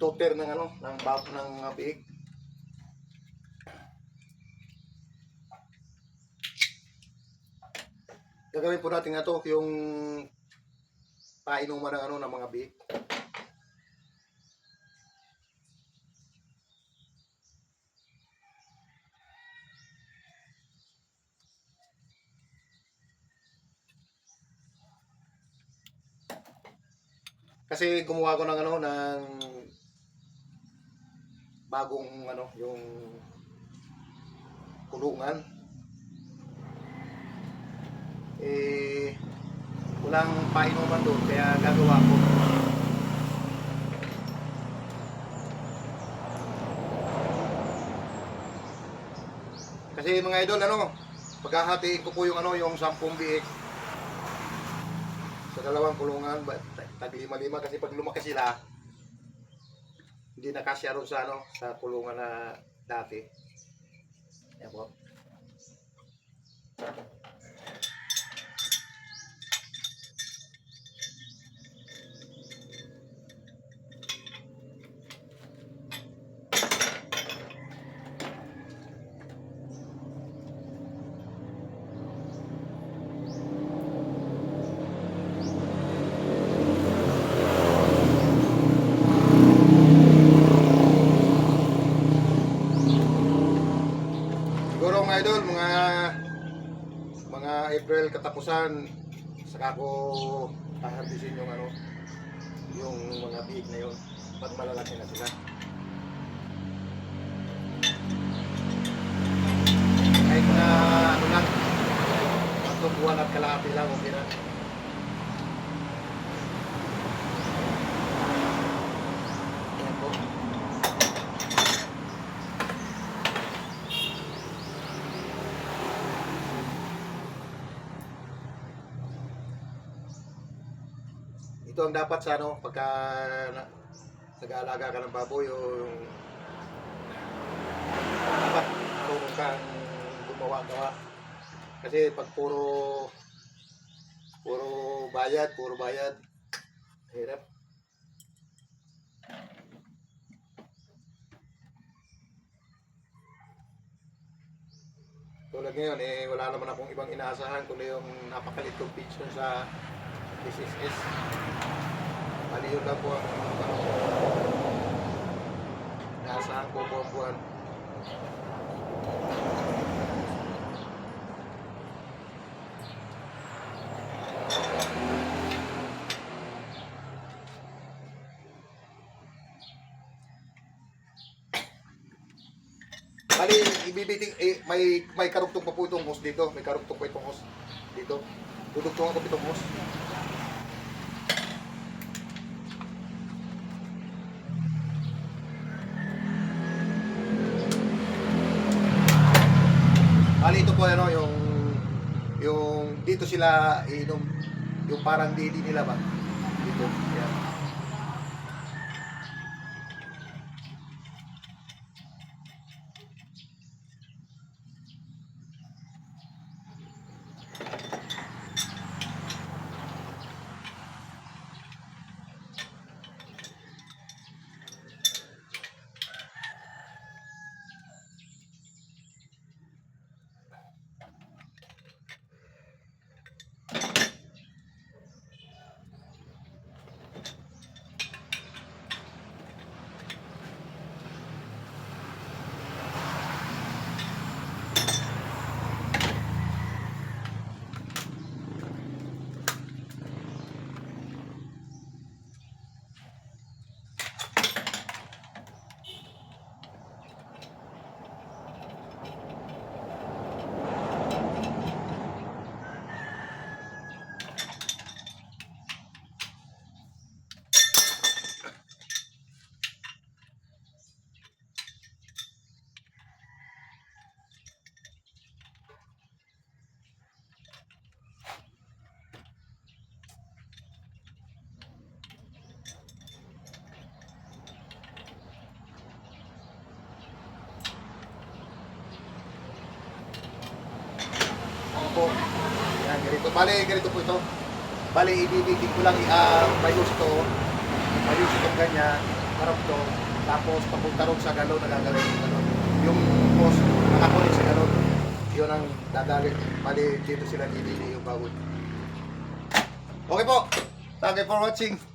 toter ng ano, ng bab ng biik. Gagawin po natin na to yung painuman ng ano ng mga biik. Kasi gumawa ko ng ano ng bagong ano yung kulungan. Walang painuman doon kaya gagawa ko. Kasi mga idol ano, paghahatiin ko po yung ano yung 10 biik sa dalawang kulungan, tag 5-5 kasi pag lumaki sila hindi na kasya ron sa ano sa kulungan na dati. Yan po. Siguro mga idol, mga April katapusan saka ko haharbisin yung ano yung mga biik na yun pag malalaki na sila. Kahit na ano lang 3 buwan at kalahati lang okay na. Ayan po. Ito ang dapat sa ano pagka nag-aalaga ka ng baboy yung dapat marunong kang gumawa-gawa. Kasi pag puro bayad, hirap. Tulad ngayon wala naman akong ibang inaasahan kundi yung napakalit kong picture sa SSS. Mali yun lang po ang inaasahan ko buwan-buwan. Bali, ibibiting, may karugtong pa po itong hose dito. May karugtong pa itong hose dito. Dudugtong ako itong hose. Bali, ito po ano, yung dito sila inom, yung parang didi nila ba? Dito, yan. Po. Yan, ganito. Bali, ganito po ito. Bali, ibibitin ko lang may gusto itong ganyan. harap to, tapos papunta ron sa galon, nagagalit yung galon. Yung post, nakakulit sa galon. Yun ang dadalit. Bali, dito sila didili yung bawod. Okay po. Thank you for watching.